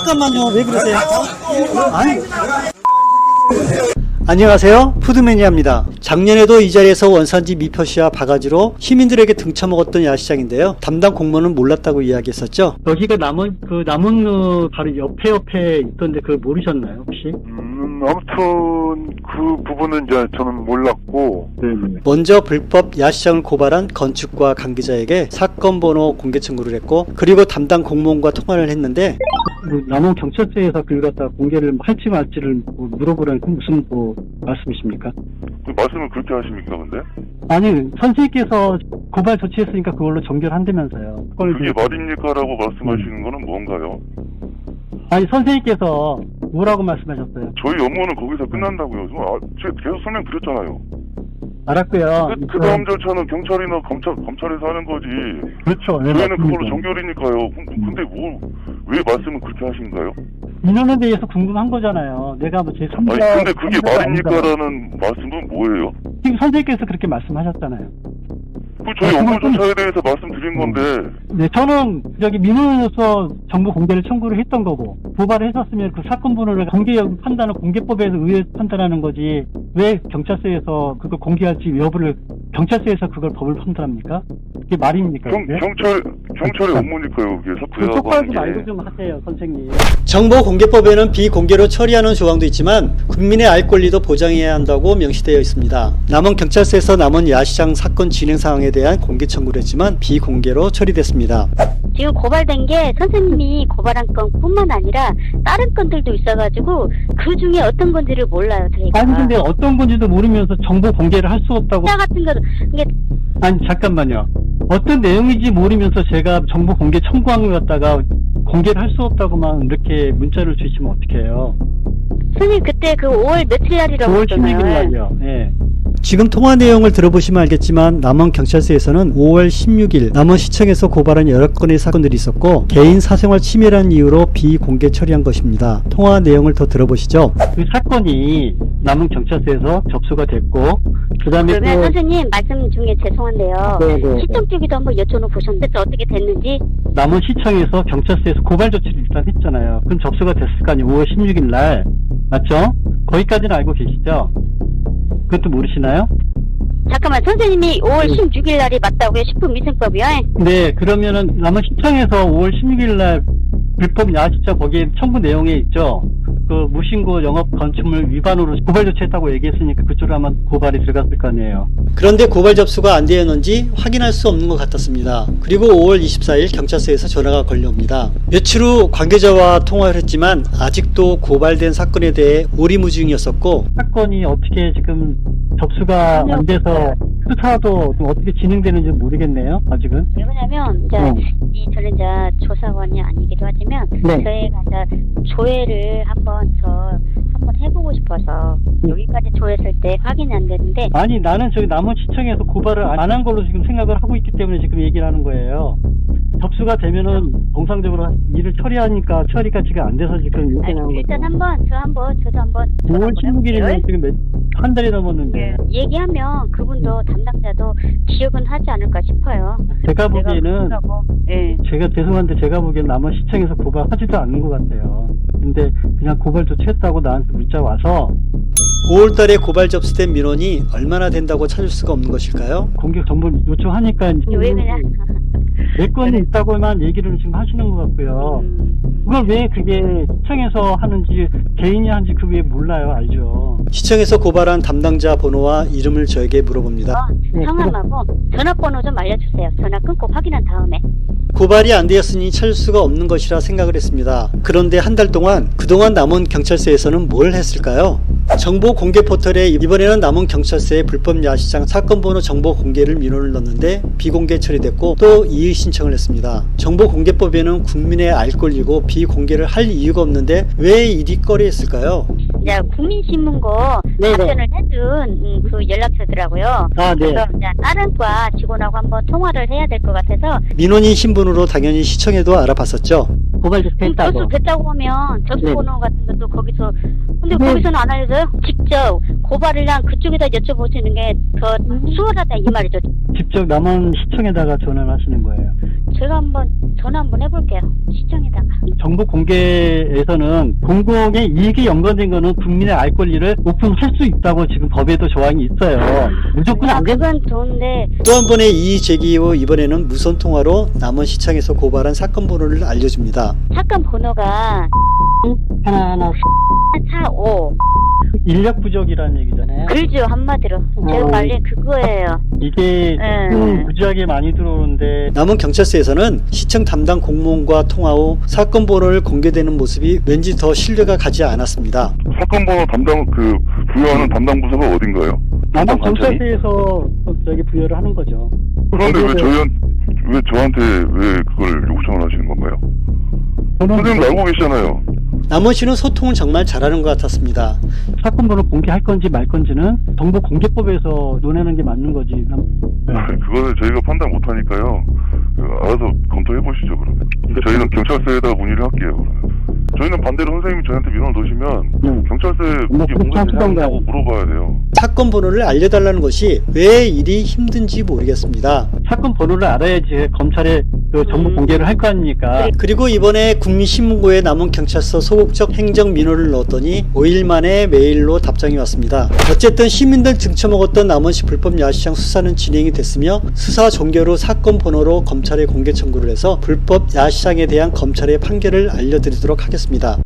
잠깐만요. 왜 그러세요? 아니. 안녕하세요. 푸드매니아입니다. 작년에도 이 자리에서 원산지 미표시와 바가지로 시민들에게 등쳐먹었던 야시장인데요. 담당 공무원은 몰랐다고 이야기했었죠. 여기가 남은 바로 옆에 있던데 그걸 모르셨나요 혹시? 아무튼 그 부분은 이제 저는 몰랐고. 먼저 불법 야시장을 고발한 건축과 관계자에게 사건 번호 공개 청구를 했고, 그리고 담당 공무원과 통화를 했는데 남원 경찰서에서 그걸 갖다 공개를 할지 말지를 물어보라는 그 무슨 말씀이십니까? 그 말씀을 그렇게 하십니까, 근데? 아니, 선생님께서 고발 조치했으니까 그걸로 종결한다면서요. 그게 말입니까라고 말씀하시는 거는 뭔가요? 아니, 선생님께서 뭐라고 말씀하셨어요? 저희 업무는 거기서 끝난다고요. 제가 계속 설명드렸잖아요. 알았고요. 그 다음 절차는 경찰이나 검찰에서 하는 거지. 그렇죠. 저희는 그걸로 종결이니까요. 근데 왜 말씀을 그렇게 하신가요? 민원에 대해서 궁금한 거잖아요. 내가 뭐 제 3자. 아니, 근데 그게 말입니까라는 말씀은 뭐예요? 지금 선생님께서 그렇게 말씀하셨잖아요. 그 저희 업무 절차에 대해서 말씀드린 건데. 네, 저는 저기 민원으로서 정보 공개를 청구를 했던 거고, 고발을 했었으면 그 사건 번호를 공개 여부 판단을 공개법에서 의뢰해서 판단하는 거지, 왜 경찰서에서 그걸 공개할지 여부를 경찰서에서 그걸 법을 판단합니까? 그게 말입니까? 경찰의 업무니까요. 그게 똑바로 말고 좀 하세요, 선생님. 정보공개법에는 비공개로 처리하는 조항도 있지만 국민의 알 권리도 보장해야 한다고 명시되어 있습니다. 남원 경찰서에서 남원 야시장 사건 진행 상황에 대한 공개 청구를 했지만 비공개로 처리됐습니다. 지금 고발된 게 선생님이 고발한 건뿐만 아니라 다른 건들도 있어가지고 그 중에 어떤 건지를 몰라요, 저희가. 아니 근데 어떤 건지도 모르면서 정보 공개를 할 수 없다고. 숫자 같은 거도 이게 아니 잠깐만요. 어떤 내용인지 모르면서 제가 정보 공개 청구한 걸 갖다가 공개를 할 수 없다고만 이렇게 문자를 주시면 어떡해요? 선생님 그때 그 5월 며칠 날이라고 5월 했잖아요. 16일 날이요. 예. 지금 통화 내용을 들어보시면 알겠지만 남원 경찰서에서는 5월 16일 남원시청에서 고발한 여러 건의 사건들이 있었고, 개인 사생활 침해라는 이유로 비공개 처리한 것입니다. 통화 내용을 더 들어보시죠. 그 사건이 남원 경찰서에서 접수가 됐고, 그다음에 그러면 선생님 말씀 중에 죄송한데요. 네네. 시청 쪽에도 한번 여쭤는 보셨는데 어떻게 됐는지. 남원시청에서 경찰서에서 고발 조치를 일단 했잖아요. 그럼 접수가 됐을 거 아니에요. 5월 16일 날 맞죠? 거기까지는 알고 계시죠? 그것도 모르시나요? 잠깐만, 선생님이 5월 16일 날이 맞다고요? 식품위생법이요? 네, 그러면은 남원시청에서 5월 16일 날 불법 야시장 거기에 청구 내용에 있죠. 그 무신고 영업 건축물 위반으로 고발 조치했다고 얘기했으니까 그쪽으로 아마 고발이 들어갔을 거 아니에요. 그런데 고발 접수가 안 되었는지 확인할 수 없는 것 같았습니다. 그리고 5월 24일 경찰서에서 전화가 걸려옵니다. 며칠 후 관계자와 통화를 했지만 아직도 고발된 사건에 대해 오리무중이었었고, 사건이 어떻게 지금 접수가 안 돼서 수사도 어떻게 진행되는지 모르겠네요. 아직은. 왜냐면 이제 저는 이제 조사관이 아니기도 하지만 저희가 이제 조회를 한번 해보고 싶어서 여기까지 조회했을 때 확인이 안 되는데. 아니 나는 저기 남원시청에서 고발을 안 한 걸로 지금 생각을 하고 있기 때문에 지금 얘기를 하는 거예요. 접수가 되면은 정상적으로 일을 처리하니까 처리가 지금 안 돼서 지금 이렇게 나온 거죠. 일단 저도 한번 5월 16일이면 지금 한 달이 넘었는데 얘기하면 그분도 담당자도 기억은 하지 않을까 싶어요. 제가 보기에는 네. 제가 죄송한데 제가 보기엔 남원시청에서 고발하지도 않는 것 같아요. 근데 그냥 고발 조치했다고 나한테 문자 와서 5월달에 고발 접수된 민원이 얼마나 된다고 찾을 수가 없는 것일까요? 공격 정보 요청하니까 왜 그냥 몇 건이 있다고만 얘기를 지금 하시는 것 같고요. 그걸 왜 그게 시청에서 하는지 개인이 하는지 그게 몰라요. 알죠? 시청에서 고발한 담당자 번호와 이름을 저에게 물어봅니다. 성함하고 전화번호 좀 알려주세요. 전화 끊고 확인한 다음에. 고발이 안 되었으니 찾을 수가 없는 것이라 생각을 했습니다. 그런데 한 달 동안 그동안 남원 경찰서에서는 뭘 했을까요? 정보 공개 포털에 이번에는 남원 경찰서의 불법 야시장 사건 번호 정보 공개를 민원을 넣었는데 비공개 처리됐고, 또 이의 신청을 했습니다. 정보 공개법에는 국민의 알 권리고 비공개를 할 이유가 없는데 왜 이리 꺼리했을까요? 이제 국민신문고 답변을 해준 그 연락처더라고요. 그래서 이제 다른 과 직원하고 한번 통화를 해야 될 것 같아서. 민원인 신분으로 당연히 시청에도 알아봤었죠. 고발 조치했다고. 접수 됐다고 하면 접수번호 같은 것도 거기서. 근데 거기서는 안 알려줘요? 직접 고발을 한 그쪽에다 여쭤보시는 게 더 수월하다 이 말이죠. 직접 남원 시청에다가 전화를 하시는 거예요. 제가 한번 전화 한번 해볼게요. 시청에다가. 정보 공개에서는 공공의 이익에 연관된 거는 국민의 알 권리를 오픈할 수 있다고 지금 법에도 조항이 있어요. 무조건 안 그건 좋은데 또 한 번의 이의 제기 이후 이번에는 무선 통화로 남원시청에서 고발한 사건 번호를 알려줍니다. 사건 번호가 하나하나 45. 인력 부족이라는 얘기잖아요. 그러죠, 한마디로. 제가 말린 그거예요. 이게 무지하게 많이 들어오는데 남원경찰서에서는 시청 담당 공무원과 통화 후 사건 번호를 공개되는 모습이 왠지 더 신뢰가 가지 않았습니다. 사건 번호 부여하는 담당 부서가 어딘가요? 남원 경찰이? 경찰서에서 저기 부여를 하는 거죠. 그런데 왜 저한테 왜 그걸 요청을 하시는 건가요? 선생님 알고 계시잖아요. 남원시는 소통을 정말 잘하는 것 같았습니다. 사건 번호 공개할 건지 말 건지는 정보 공개법에서 논하는 게 맞는 거지. 그거는 저희가 판단 못 하니까요. 알아서 검토해 보시죠, 그러면. 저희는 경찰서에다 문의를 할게요, 그러면. 저희는 반대로 선생님이 저희한테 민원을 넣으시면 경찰서에 이게 공개되냐고 물어봐야 돼요. 사건 번호를 알려달라는 것이 왜 일이 힘든지 모르겠습니다. 사건 번호를 알아야지 검찰에 그 정보 공개를 할 거 아닙니까? 그리고 이번에 국민신문고에 남원경찰서 소극적 행정 민원을 넣었더니 5일 만에 메일로 답장이 왔습니다. 어쨌든 시민들 등쳐먹었던 남원시 불법 야시장 수사는 진행이 됐으며 수사 종결 후 사건 번호로 검찰에 공개 청구를 해서 불법 야시장에 대한 검찰의 판결을 알려드리도록 하겠습니다.